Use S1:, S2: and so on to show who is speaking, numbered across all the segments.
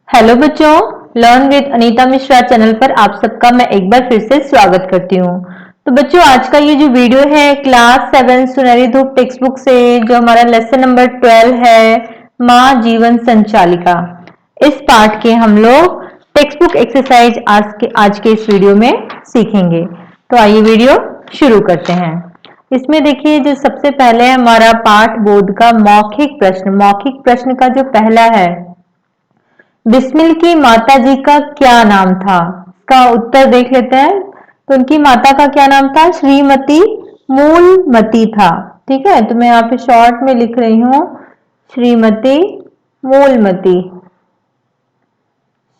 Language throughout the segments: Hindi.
S1: हेलो बच्चों, learn with Anita Mishra channel पर आप सबका मैं एक बार फिर से स्वागत करती हूँ। तो बच्चों, आज का ये जो वीडियो है क्लास 7 सुनहरी धूप टेक्स्ट बुक से जो हमारा लेसन नंबर 12 है, माँ जीवन संचालिका, इस पाठ के हम लोग टेक्स्ट बुक एक्सरसाइज आज के इस वीडियो में सीखेंगे। तो आइए वीडियो शुरू करते हैं। इसमें देखिए, जो सबसे पहले हमारा पाठ बोध का मौखिक प्रश्न का जो पहला है, बिस्मिल की माता जी का क्या नाम था। इसका उत्तर देख लेते हैं। तो उनकी माता का क्या नाम था? श्रीमती मूलमती था। ठीक है, तो मैं यहाँ पे शॉर्ट में लिख रही हूँ श्रीमती मूलमती।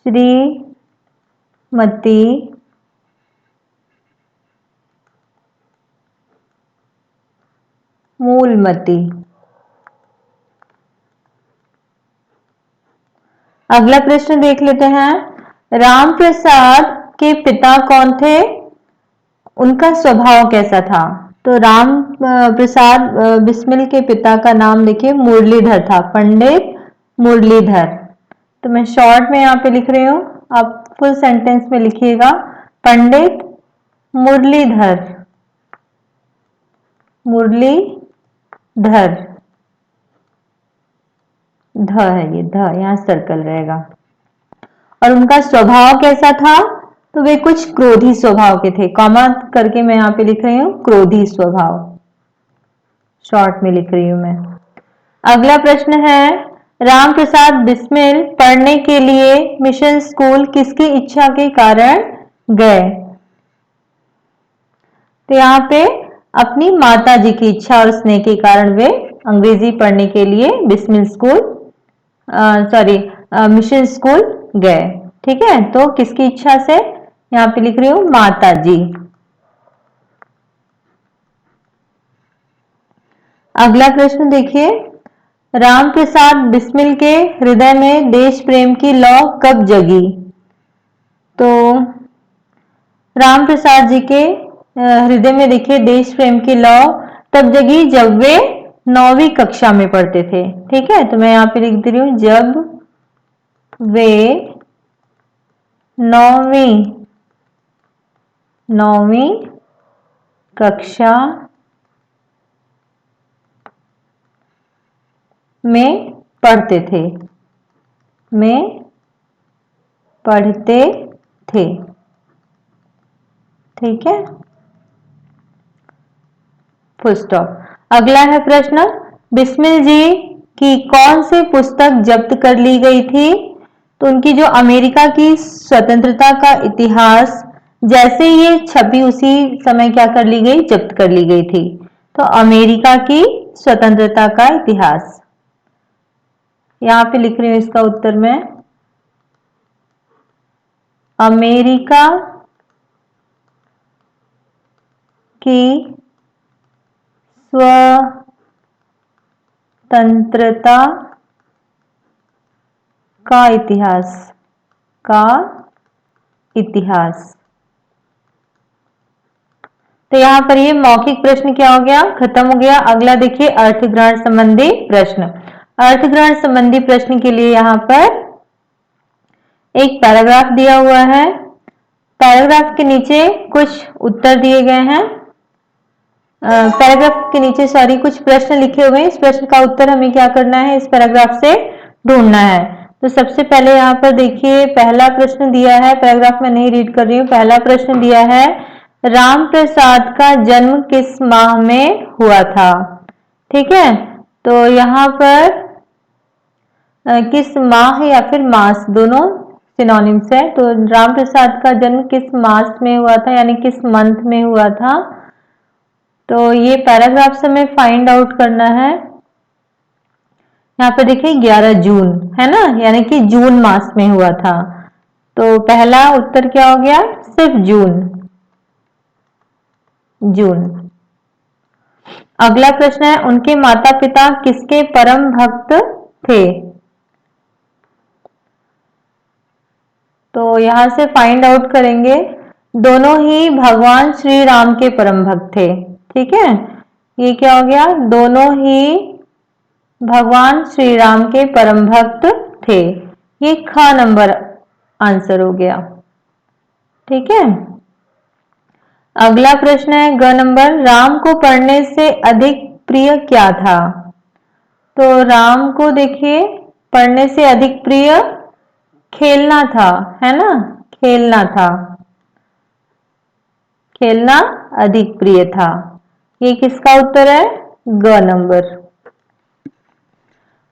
S1: श्रीमती मूलमती। अगला प्रश्न देख लेते हैं। राम प्रसाद के पिता कौन थे? उनका स्वभाव कैसा था? तो राम प्रसाद बिस्मिल के पिता का नाम देखिए मुरलीधर था, पंडित मुरलीधर। तो मैं शॉर्ट में यहाँ पे लिख रही हूँ, आप फुल सेंटेंस में लिखिएगा, पंडित मुरलीधर। मुरलीधर, ध है ये, ध यहाँ सर्कल रहेगा। और उनका स्वभाव कैसा था? तो वे कुछ क्रोधी स्वभाव के थे। कॉमा करके मैं यहाँ पे लिख रही हूँ क्रोधी स्वभाव, शॉर्ट में लिख रही हूं मैं। अगला प्रश्न है, राम प्रसाद बिस्मिल पढ़ने के लिए मिशन स्कूल किसकी इच्छा के कारण गए? तो यहाँ पे अपनी माता जी की इच्छा और स्नेह के कारण वे अंग्रेजी पढ़ने के लिए बिस्मिल स्कूल मिशन स्कूल गए। ठीक है, तो किसकी इच्छा से? यहाँ पे लिख रही हूँ माता जी। अगला प्रश्न देखिए, राम प्रसाद बिस्मिल के हृदय में देश प्रेम की लौ कब जगी? तो राम प्रसाद जी के हृदय में देखिए देश प्रेम की लौ तब जगी जब वे 9वीं कक्षा में पढ़ते थे। ठीक है, तो मैं यहाँ पे लिख दे रही हूँ, जब वे 9वीं कक्षा में पढ़ते थे, ठीक है, फुल स्टॉप। अगला है प्रश्न, बिस्मिल जी की कौन सी पुस्तक जब्त कर ली गई थी? तो उनकी जो अमेरिका की स्वतंत्रता का इतिहास, जैसे ये छपी उसी समय क्या कर ली गई? जब्त कर ली गई थी। तो अमेरिका की स्वतंत्रता का इतिहास, यहां पे लिख रही हूं इसका उत्तर में, अमेरिका की स्वतंत्रता का इतिहास। तो यहां पर ये मौखिक प्रश्न क्या हो गया? खत्म हो गया। अगला देखिए, अर्थग्रहण संबंधी प्रश्न। अर्थग्रहण संबंधी प्रश्न के लिए यहां पर एक पैराग्राफ दिया हुआ है। पैराग्राफ के नीचे कुछ उत्तर दिए गए हैं। पैराग्राफ के नीचे कुछ प्रश्न लिखे हुए हैं। इस प्रश्न का उत्तर हमें क्या करना है? इस पैराग्राफ से ढूंढना है। तो सबसे पहले यहाँ पर देखिए, पहला प्रश्न दिया है, पैराग्राफ में नहीं रीड कर रही हूँ। पहला प्रश्न दिया है, राम प्रसाद का जन्म किस माह में हुआ था? ठीक है, तो यहाँ पर किस माह या फिर मास, दोनों सिनोनिम्स है। तो राम प्रसाद का जन्म किस मास में हुआ था, यानी किस मंथ में हुआ था? तो ये पैराग्राफ से हमें फाइंड आउट करना है। यहाँ पे देखिए 11 जून है ना, यानी कि जून मास में हुआ था। तो पहला उत्तर क्या हो गया? सिर्फ जून। अगला प्रश्न है, उनके माता पिता किसके परम भक्त थे? तो यहां से फाइंड आउट करेंगे, दोनों ही भगवान श्री राम के परम भक्त थे। ठीक है, ये क्या हो गया? दोनों ही भगवान श्री राम के परम भक्त थे। ये ख नंबर आंसर हो गया। ठीक है, अगला प्रश्न है ग नंबर, राम को पढ़ने से अधिक प्रिय क्या था? तो राम को देखिए पढ़ने से अधिक प्रिय खेलना था, है ना, खेलना था, खेलना अधिक प्रिय था। ये किसका उत्तर है? ग नंबर।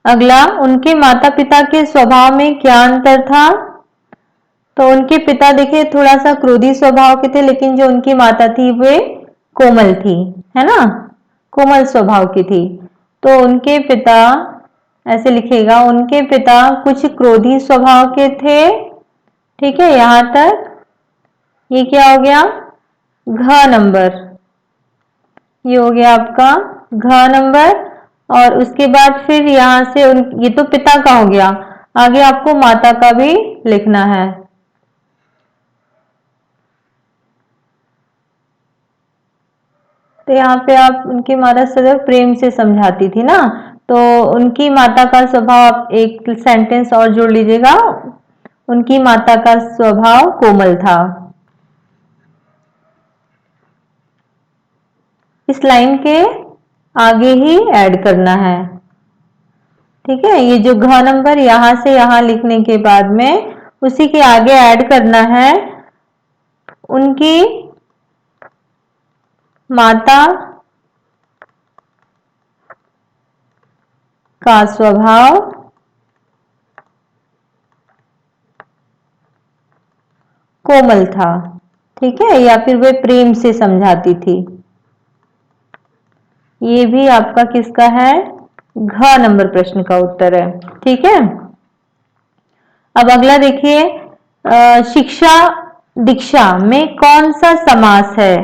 S1: अगला, उनके माता पिता के स्वभाव में क्या अंतर था? तो उनके पिता देखिए थोड़ा सा क्रोधी स्वभाव के थे, लेकिन जो उनकी माता थी वे कोमल थी, है ना, कोमल स्वभाव की थी। तो उनके पिता, ऐसे लिखिएगा, उनके पिता कुछ क्रोधी स्वभाव के थे। ठीक है, यहां तक ये क्या हो गया? घ नंबर। ये हो गया आपका घ नंबर। और उसके बाद फिर यहां से ये तो पिता का हो गया, आगे आपको माता का भी लिखना है। तो यहाँ पे आप उनकी माता सदैव प्रेम से समझाती थी ना, तो उनकी माता का स्वभाव आप एक सेंटेंस और जोड़ लीजिएगा, उनकी माता का स्वभाव कोमल था। इस लाइन के आगे ही ऐड करना है। ठीक है, ये जो घ नंबर यहां से यहां लिखने के बाद में उसी के आगे ऐड करना है, उनकी माता का स्वभाव कोमल था। ठीक है, या फिर वे प्रेम से समझाती थी। ये भी आपका किसका है? घ नंबर प्रश्न का उत्तर है। ठीक है, अब अगला देखिए, शिक्षा दीक्षा में कौन सा समास है?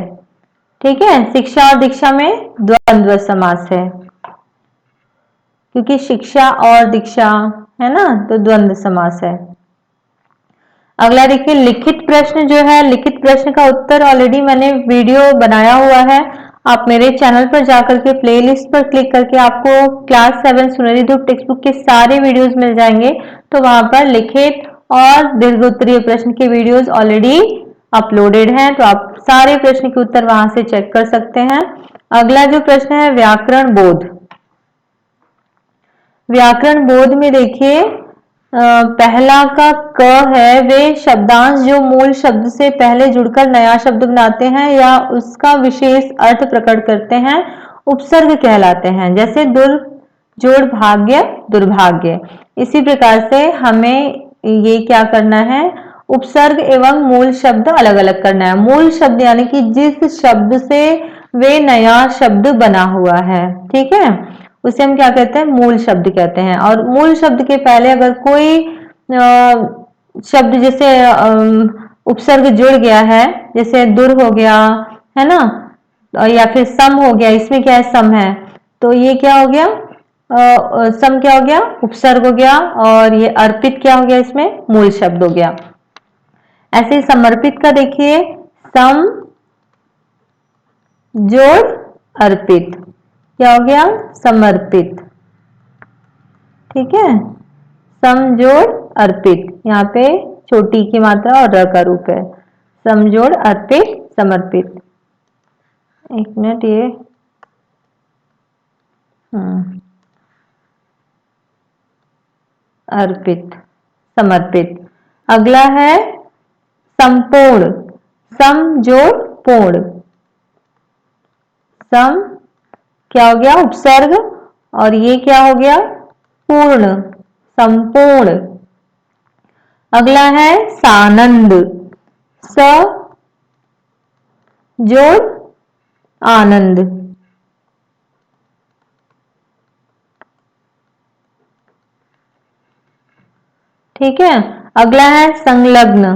S1: ठीक है, शिक्षा और दीक्षा में द्वंद्व समास है, क्योंकि शिक्षा और दीक्षा है ना, तो द्वंद्व समास है। अगला देखिए, लिखित प्रश्न जो है, लिखित प्रश्न का उत्तर ऑलरेडी मैंने वीडियो बनाया हुआ है, आप मेरे चैनल पर जाकर के प्लेलिस्ट पर क्लिक करके आपको क्लास 7 सुनहरी धूप टेक्स्ट बुक के सारे वीडियोस मिल जाएंगे। तो वहां पर लिखित और दीर्घ उत्तरीय प्रश्न के वीडियोस ऑलरेडी अपलोडेड हैं, तो आप सारे प्रश्न के उत्तर वहां से चेक कर सकते हैं। अगला जो प्रश्न है व्याकरण बोध, व्याकरण बोध में देखिए पहला का क है, वे शब्दांश जो मूल शब्द से पहले जुड़कर नया शब्द बनाते हैं या उसका विशेष अर्थ प्रकट करते हैं, उपसर्ग कहलाते हैं। जैसे दुर जोड़ भाग्य, दुर्भाग्य। इसी प्रकार से हमें ये क्या करना है, उपसर्ग एवं मूल शब्द अलग अलग करना है। मूल शब्द यानी कि जिस शब्द से वे नया शब्द बना हुआ है, ठीक है, उसे हम क्या कहते हैं? मूल शब्द कहते हैं। और मूल शब्द के पहले अगर कोई शब्द जैसे उपसर्ग जुड़ गया है, जैसे दुर हो गया, है ना, या फिर सम हो गया, इसमें क्या है? सम है, तो ये क्या हो गया? सम क्या हो गया? उपसर्ग हो गया। और ये अर्पित क्या हो गया? इसमें मूल शब्द हो गया। ऐसे समर्पित का देखिए, सम जोड़ अर्पित, क्या हो गया? समर्पित। ठीक है, समजोड़ अर्पित, यहाँ पे छोटी की मात्रा और र का रूप है। समजोड़ अर्पित, समर्पित। एक मिनट, ये अर्पित, समर्पित। अगला है संपूर्ण, सम जोड़ पूर्ण। सम क्या हो गया? उपसर्ग, और ये क्या हो गया? पूर्ण, संपूर्ण। अगला है सानंद, स जोड़ आनंद। ठीक है, अगला है संलग्न,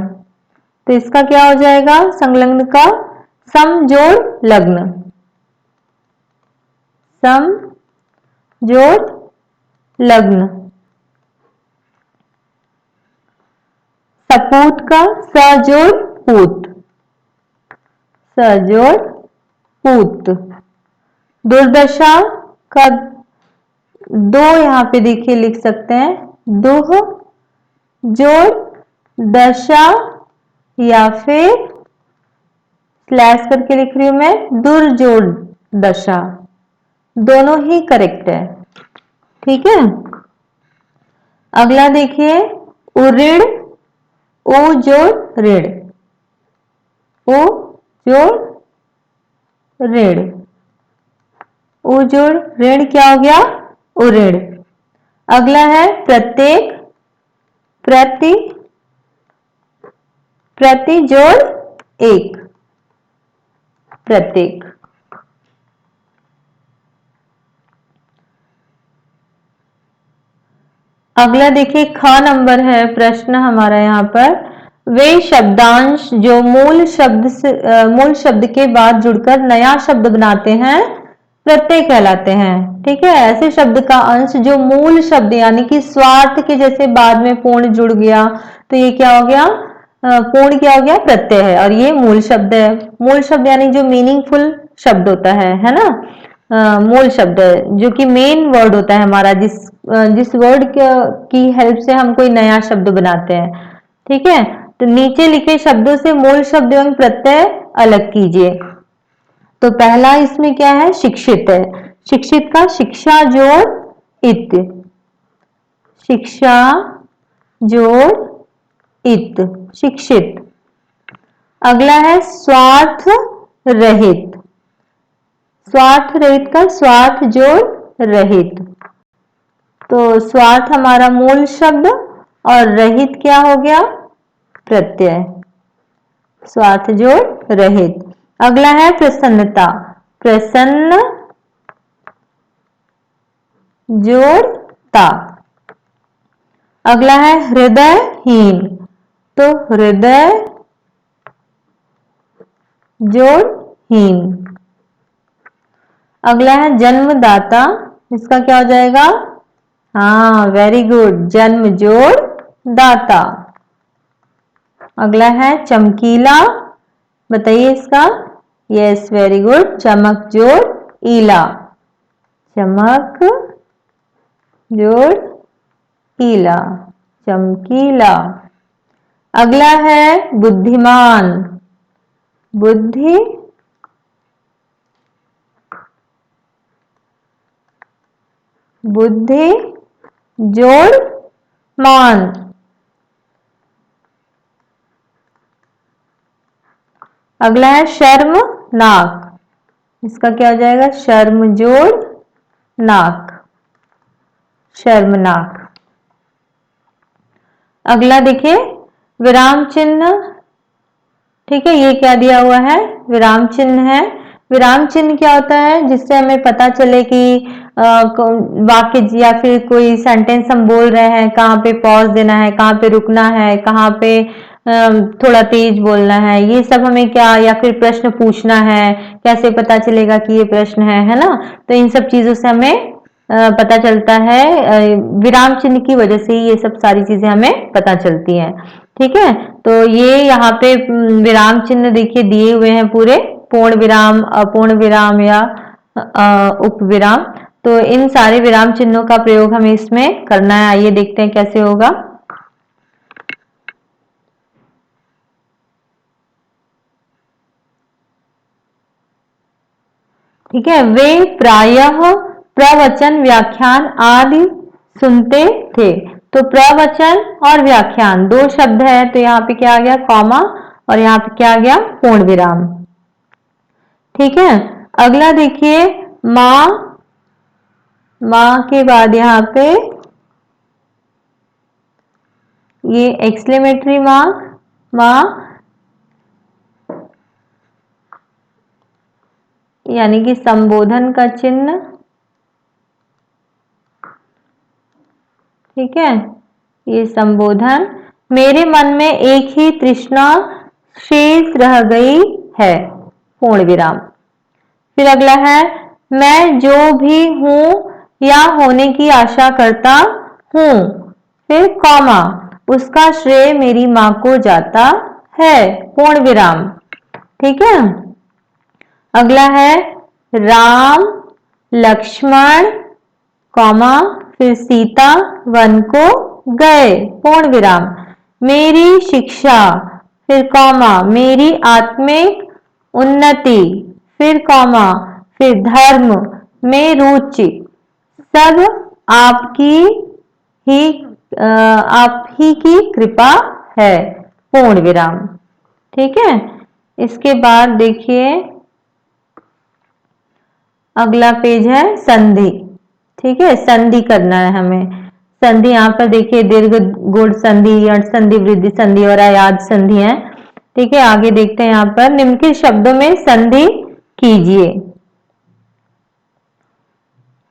S1: तो इसका क्या हो जाएगा? संलग्न का सम जोड़ लग्न, सम जोड़ लग्न। सपूत का स जोड़ पूत, स जोड़ पूत। दुर्दशा का 2 यहां पे देखिए लिख सकते हैं, दुह जोड़ दशा या फिर स्लैश करके लिख रही हूं मैं दुर्जोड़ दशा, दोनों ही करेक्ट है। ठीक है, अगला देखिए उऋण, उ जोड़ ऋण, उ जोड़ ऋण, उ जोड़ ऋण क्या हो गया उऋण। अगला है प्रत्येक, प्रति, प्रति जोड़ एक, प्रत्येक। अगला देखिए ख नंबर है प्रश्न हमारा यहाँ पर, वे शब्दांश जो मूल शब्द के बाद जुड़कर नया शब्द बनाते हैं प्रत्यय कहलाते हैं। ठीक है, ऐसे शब्द का अंश जो मूल शब्द यानी कि स्वार्थ के जैसे बाद में पूर्ण जुड़ गया तो ये क्या हो गया, पूर्ण क्या हो गया प्रत्यय है, और ये मूल शब्द है। मूल शब्द यानी जो मीनिंगफुल शब्द होता है ना, मूल शब्द जो कि मेन वर्ड होता है हमारा, जिस वर्ड की हेल्प से हम कोई नया शब्द बनाते हैं। ठीक है, तो नीचे लिखे शब्दों से मूल शब्द एवं प्रत्यय अलग कीजिए। तो पहला इसमें क्या है शिक्षित है, शिक्षित का शिक्षा जोड़ इत, शिक्षा जोड़ इत, शिक्षित। अगला है स्वार्थ रहित, स्वार्थ रहित का स्वार्थ जोड़ रहित, तो स्वार्थ हमारा मूल शब्द और रहित क्या हो गया प्रत्यय, स्वार्थ जोड़ रहित। अगला है प्रसन्नता, प्रसन्न जोड़ता। अगला है हृदयहीन, तो हृदय जोड़हीन। अगला है जन्मदाता, इसका क्या हो जाएगा, हाँ वेरी गुड, जन्म जोड़ दाता। अगला है चमकीला, बताइए इसका, यस वेरी गुड, चमक जोड़ ईला, चमक जोड़ ईला, चमकीला। अगला है बुद्धिमान, बुद्धि बुद्धि जोड़ मान। अगला है शर्मनाक, इसका क्या हो जाएगा शर्म जोड़ नाक, शर्मनाक। अगला देखिए विराम चिन्ह, ठीक है, ये क्या दिया हुआ है विराम चिन्ह है। विराम चिन्ह क्या होता है, जिससे हमें पता चले कि वाक्य या फिर कोई सेंटेंस हम बोल रहे हैं, कहाँ पे पॉज देना है, कहाँ पे रुकना है, कहाँ पे थोड़ा तेज बोलना है, ये सब हमें क्या, या फिर प्रश्न पूछना है, कैसे पता चलेगा कि ये प्रश्न है ना। तो इन सब चीजों से हमें पता चलता है, विराम चिन्ह की वजह से ये सब सारी चीजें हमें पता चलती हैं। ठीक है, तो ये यहाँ पे विराम चिन्ह देखिए दिए हुए हैं पूरे, पूर्ण विराम, अपूर्ण विराम या उप विराम। तो इन सारे विराम चिन्हों का प्रयोग हमें इसमें करना है, आइए देखते हैं कैसे होगा। ठीक है, वे प्रायः प्रवचन व्याख्यान आदि सुनते थे, तो प्रवचन और व्याख्यान दो शब्द है, तो यहाँ पे क्या आ गया कॉमा, और यहाँ पे क्या आ गया पूर्ण विराम। ठीक है, अगला देखिए माँ, माँ के बाद यहाँ पे ये एक्सक्लेमेटरी मार्क, माँ यानी कि संबोधन का चिन्ह। ठीक है, ये संबोधन। मेरे मन में एक ही तृष्णा शेष रह गई है, पूर्ण विराम। फिर अगला है मैं जो भी हूं या होने की आशा करता हूं, फिर कॉमा, उसका श्रेय मेरी मां को जाता है, पूर्ण विराम। ठीक है, अगला है राम लक्ष्मण कॉमा फिर सीता वन को गए पूर्ण विराम, मेरी शिक्षा फिर कॉमा, मेरी आत्मिक उन्नति फिर कॉमा, फिर धर्म में रुचि सब आपकी ही आप ही की कृपा है पूर्ण विराम। ठीक है, इसके बाद देखिए अगला पेज है संधि। ठीक है, संधि करना है हमें। संधि यहाँ पर देखिए दीर्घ गुण संधि, यण संधि, वृद्धि संधि और अयाद संधि है। ठीक है, आगे देखते हैं यहाँ पर निम्नलिखित शब्दों में संधि कीजिए।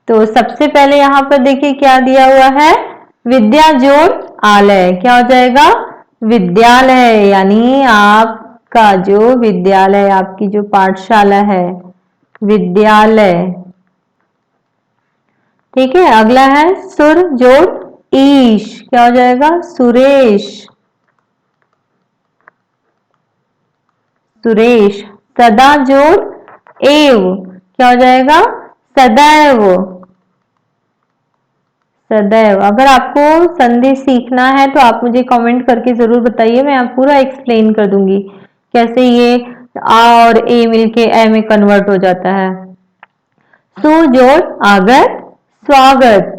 S1: तो सबसे पहले यहाँ पर देखिए क्या दिया हुआ है, विद्या जोड़ आलय, क्या हो जाएगा, विद्यालय, यानी आपका जो विद्यालय, आपकी जो पाठशाला है, विद्यालय। ठीक है, अगला है सुर जोड़ ईश, क्या हो जाएगा, सुरेश, सुरेश। सदा जोड़ एव, क्या हो जाएगा, सदैव, सदैव। अगर आपको संधि सीखना है तो आप मुझे कमेंट करके जरूर बताइए, मैं आप पूरा एक्सप्लेन कर दूंगी कैसे ये आ और ए मिलके ए में कन्वर्ट हो जाता है। सु जोड़ आगत, स्वागत।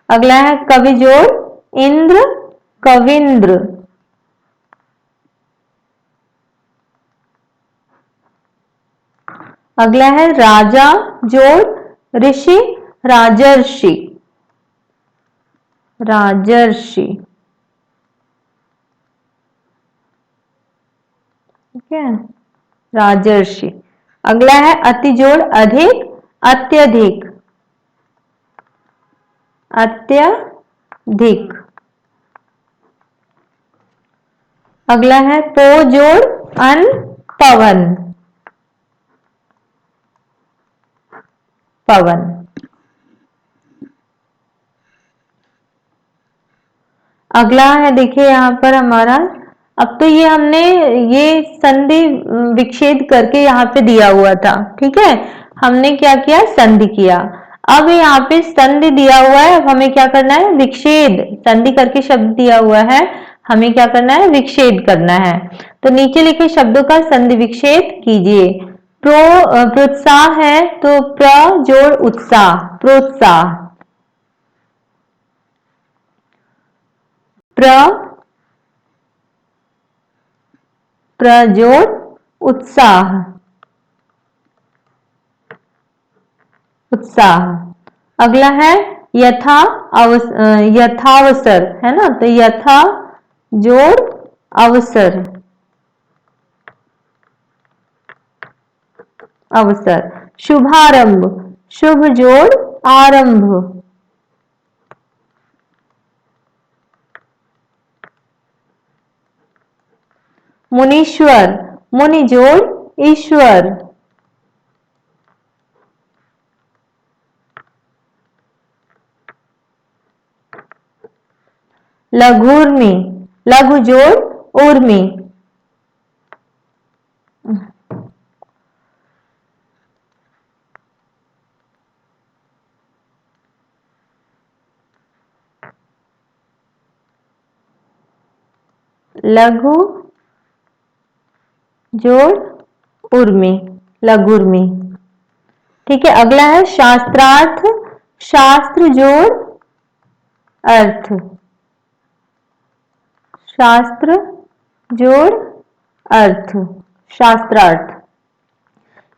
S1: अगला है कवि जोड़ इंद्र, कविंद्र। अगला है राजा जोड़ ऋषि, राजर्षि, राजर्षि। ठीक है, राजर्षि। अगला है अति जोड़ अधिक, अत्यधिक, अत्यधिक। अगला है पो जोड़ अन, पवन, पवन। अगला है देखिए यहाँ पर हमारा, अब तो ये हमने ये संधि विच्छेद करके यहाँ पे दिया हुआ था। ठीक है, हमने क्या किया, संधि किया। अब यहाँ पे संधि दिया हुआ है, अब हमें क्या करना है, विच्छेद। संधि करके शब्द दिया हुआ है, हमें क्या करना है, विच्छेद करना है। तो नीचे लिखे शब्दों का संधि विच्छेद कीजिए। प्रोत्साह है तो प्र जोड़ उत्साह, प्रोत्साह। प्रजोड़ उत्साह, उत्साह। अगला है यथावसर, है ना, तो यथा जोड़ अवसर, अवसर। शुभारंभ, शुभ जोड़ आरंभ, मुनीश्वर, मुनि जोड़ ईश्वर, लघुर्मी, लघु जोड़ उर्मी, लघु जोड़ उर्मी, लघुर्मी। ठीक है, अगला है शास्त्रार्थ, शास्त्र जोड़ अर्थ, शास्त्र जोड़ अर्थ, शास्त्रार्थ।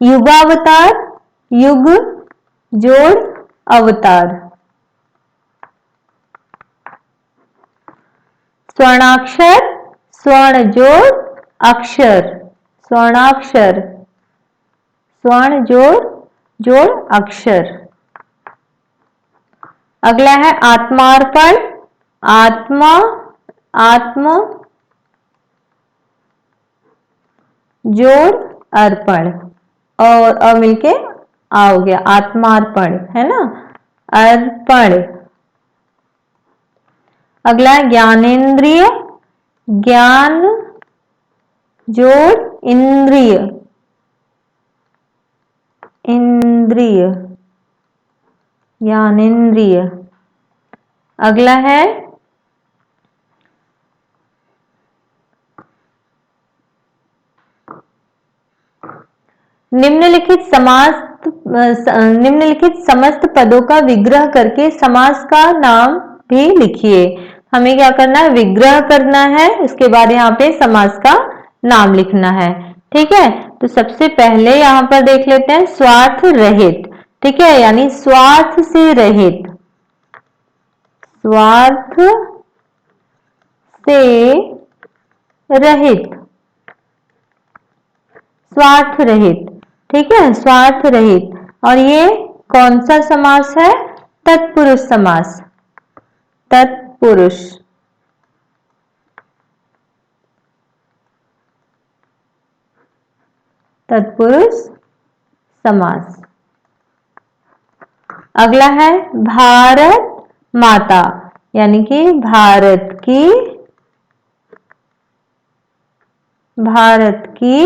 S1: युगावतार, युग जोड़ अवतार, स्वर्णाक्षर, स्वर्ण जोड़ अक्षर, स्वर्णाक्षर, स्वर्ण जोड़ अक्षर। अगला है आत्मार्पण, आत्मा, आत्म जोड़ अर्पण, और मिलके आ हो गया आत्मार्पण, है ना, अर्पण। अगला है ज्ञानेन्द्रिय, ज्ञान जोड़ इंद्रिय, इंद्रिय। ज्ञानेंद्रिय। अगला है निम्नलिखित समस्त पदों का विग्रह करके समास का नाम भी लिखिए। हमें क्या करना है, विग्रह करना है, उसके बाद यहाँ पे समास का नाम लिखना है। ठीक है, तो सबसे पहले यहाँ पर देख लेते हैं स्वार्थ रहित। ठीक है, यानी स्वार्थ से रहित, स्वार्थ से रहित, स्वार्थ रहित। ठीक है, स्वार्थ रहित। और ये कौन सा समास है, तत्पुरुष समास, तत्पुरुष। तत्पुरुष समास। अगला है भारत माता, यानी कि भारत की, भारत की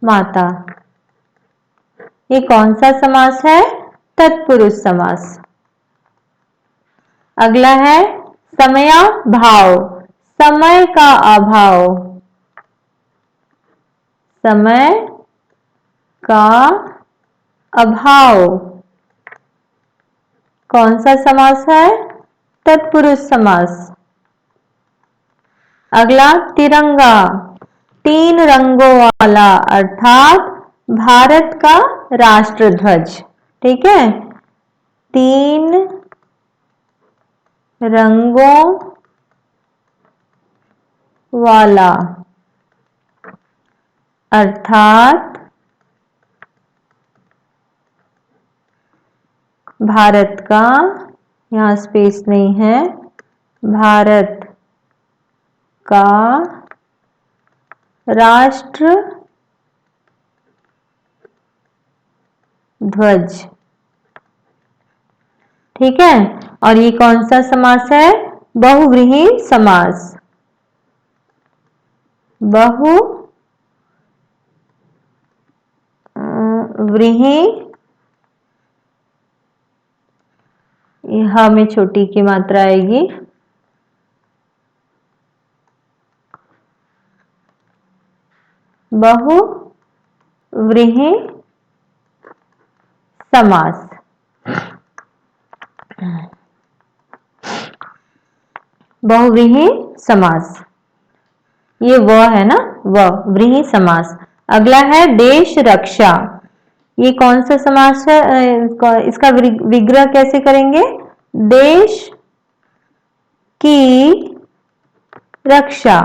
S1: माता। ये कौन सा समास है, तत्पुरुष समास। अगला है समयाभाव, समय का अभाव, समय का अभाव। कौन सा समास है, तत्पुरुष समास। अगला तिरंगा, तीन रंगों वाला, अर्थात भारत का राष्ट्र ध्वज। ठीक है, तीन रंगों वाला, अर्थात भारत का, यहां स्पेस नहीं है, भारत का राष्ट्र ध्वज। ठीक है, और ये कौन सा समास है, बहुव्रीहि समास, बहुव्रीहि। यहां में छोटी की मात्रा आएगी, बहुव्रीहि समास। बहुव्रीहि समास, ये व है ना, व व्रीहि समास। अगला है देश रक्षा, ये कौन सा समास है, इसका विग्रह कैसे करेंगे, देश की रक्षा।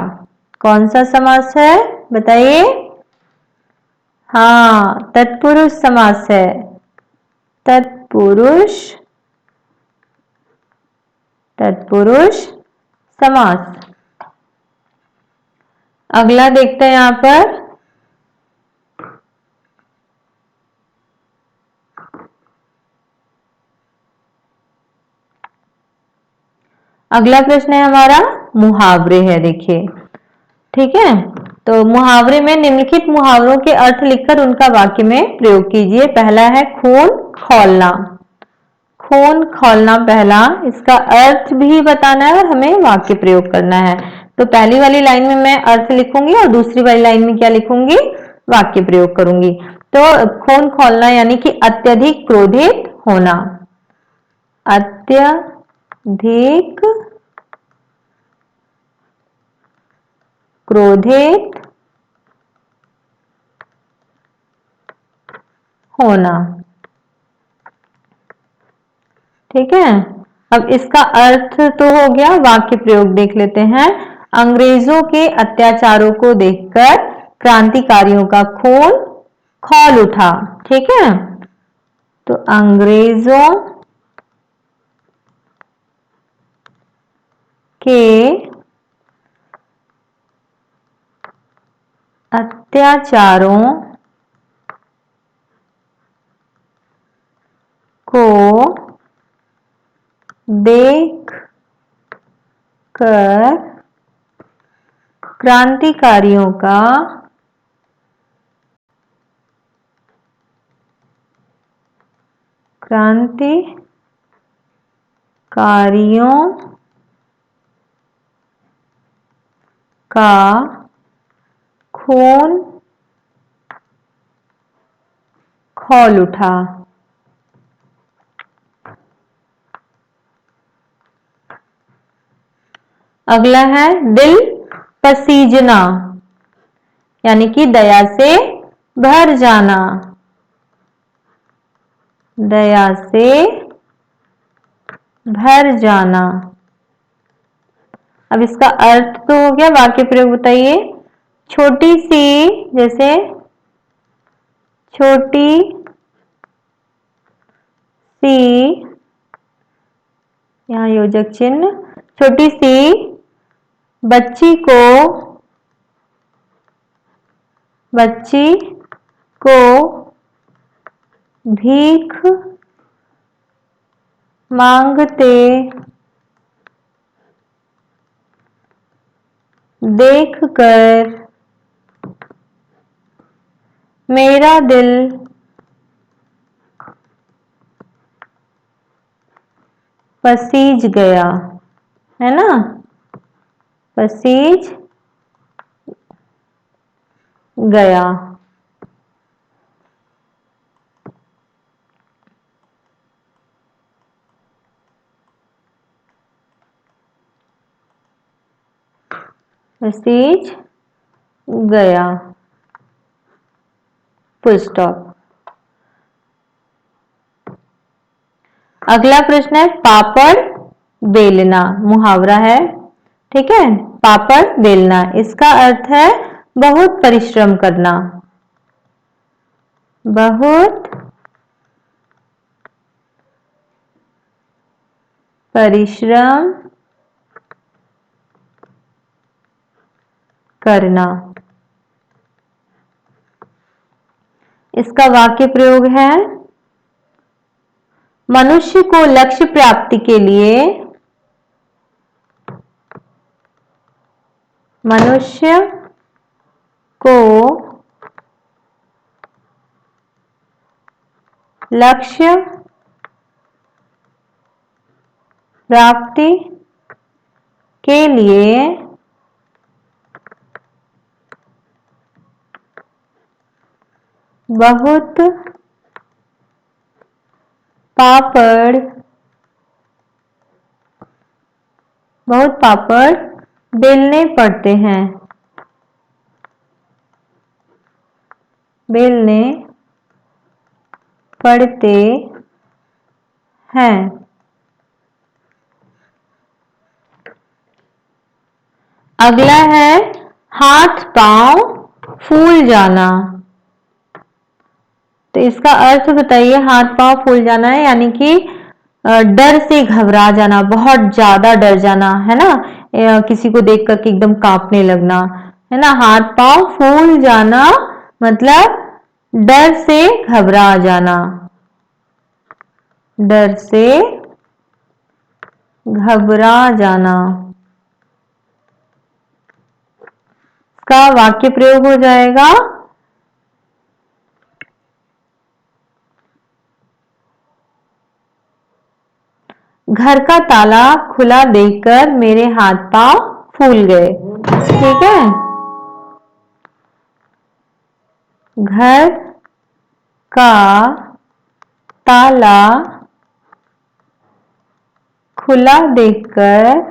S1: कौन सा समास है, बताइए। हाँ, तत्पुरुष समास है, तत्पुरुष, तत्पुरुष समास। अगला देखते हैं यहां पर, अगला प्रश्न है हमारा मुहावरे है, देखिए। ठीक है, तो मुहावरे में निम्नलिखित मुहावरों के अर्थ लिखकर उनका वाक्य में प्रयोग कीजिए। पहला है खून खौलना, खून खौलना पहला, इसका अर्थ भी बताना है और हमें वाक्य प्रयोग करना है। तो पहली वाली लाइन में मैं अर्थ लिखूंगी और दूसरी वाली लाइन में क्या लिखूंगी, वाक्य प्रयोग करूंगी। तो खून खौलना यानी कि अत्यधिक क्रोधित होना, अत्यधिक क्रोधित होना। ठीक है, अब इसका अर्थ तो हो गया, वाक्य प्रयोग देख लेते हैं। अंग्रेजों के अत्याचारों को देखकर क्रांतिकारियों का खून खौल उठा। ठीक है, तो अंग्रेजों के अत्याचारों को देख कर क्रांतिकारियों का क्रांतिकारियों का खून खौल उठा। अगला है दिल पसीजना, यानी कि दया से भर जाना। दया से भर जाना। अब इसका अर्थ तो हो गया, वाक्य प्रयोग बताइए। छोटी सी, जैसे छोटी सी, यहाँ योजक चिन्ह, छोटी सी बच्ची को भीख मांगते देखकर मेरा दिल पसीज गया, है ना, पसीज गया। पसीज गया, फुल स्टॉप। अगला प्रश्न है पापड़ बेलना, मुहावरा है, ठीक है। पापड़ बेलना, इसका अर्थ है बहुत परिश्रम करना। बहुत परिश्रम करना। इसका वाक्य प्रयोग है मनुष्य को लक्ष्य प्राप्ति के लिए, मनुष्य को लक्ष्य प्राप्ति के लिए बहुत पापड़ बेलने पड़ते हैं। बेलने पड़ते हैं। अगला है हाथ पांव फूल जाना। तो इसका अर्थ बताइए, हाथ पांव फूल जाना है यानी कि डर से घबरा जाना, बहुत ज्यादा डर जाना, है ना, किसी को देख करके एकदम कांपने लगना, है ना। हाथ पांव फूल जाना मतलब डर से घबरा जाना, डर से घबरा जाना। का वाक्य प्रयोग हो जाएगा घर का ताला खुला देखकर मेरे हाथ पांव फूल गए, ठीक है। घर का ताला खुला देखकर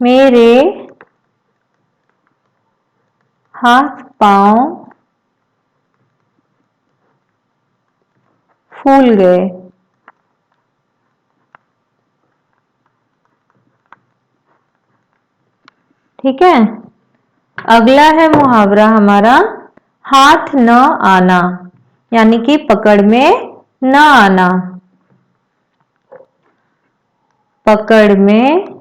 S1: मेरे हाथ पांव फूल गए। ठीक है। अगला है मुहावरा हमारा हाथ न आना, यानी कि पकड़ में न आना। पकड़ में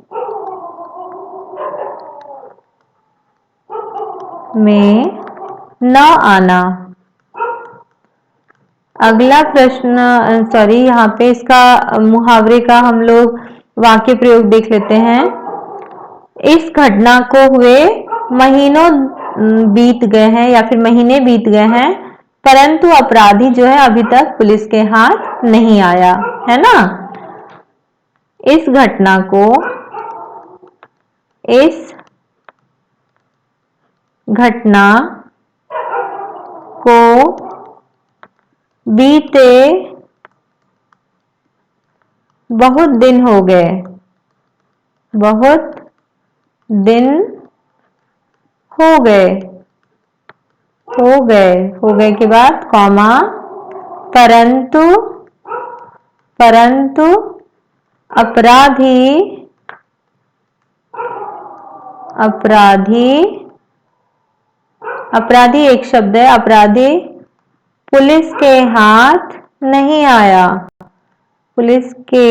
S1: न आना। अगला प्रश्न, सॉरी, यहाँ पे इसका मुहावरे का हम लोग वाक्य प्रयोग देख लेते हैं। इस घटना को हुए महीनों बीत गए हैं या फिर महीने बीत गए हैं, परंतु अपराधी जो है अभी तक पुलिस के हाथ नहीं आया, है ना। इस घटना को बीते बहुत दिन हो गए, हो गए के बाद कॉमा, परंतु अपराधी एक शब्द है, अपराधी पुलिस के हाथ नहीं आया, पुलिस के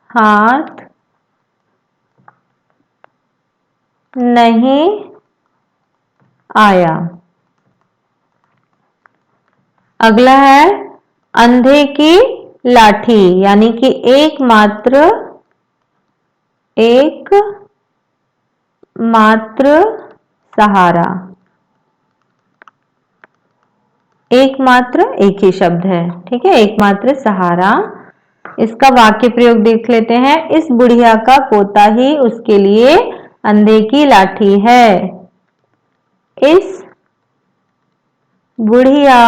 S1: हाथ नहीं आया। अगला है अंधे की लाठी, यानी कि एकमात्र सहारा। एकमात्र एक ही शब्द है, ठीक है, एकमात्र सहारा। इसका वाक्य प्रयोग देख लेते हैं। इस बुढ़िया का पोता ही उसके लिए अंधे की लाठी है। इस बुढ़िया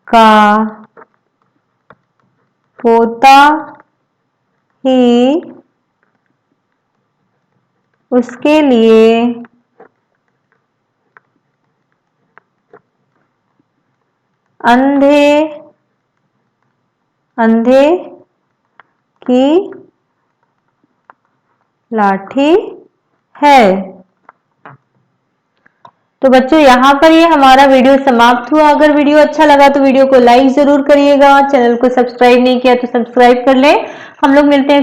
S1: का पोता ही उसके लिए अंधे की लाठी है। तो बच्चों यहाँ पर ये हमारा वीडियो समाप्त हुआ। अगर वीडियो अच्छा लगा तो वीडियो को लाइक जरूर करिएगा, चैनल को सब्सक्राइब नहीं किया तो सब्सक्राइब कर लें। हम लोग मिलते हैं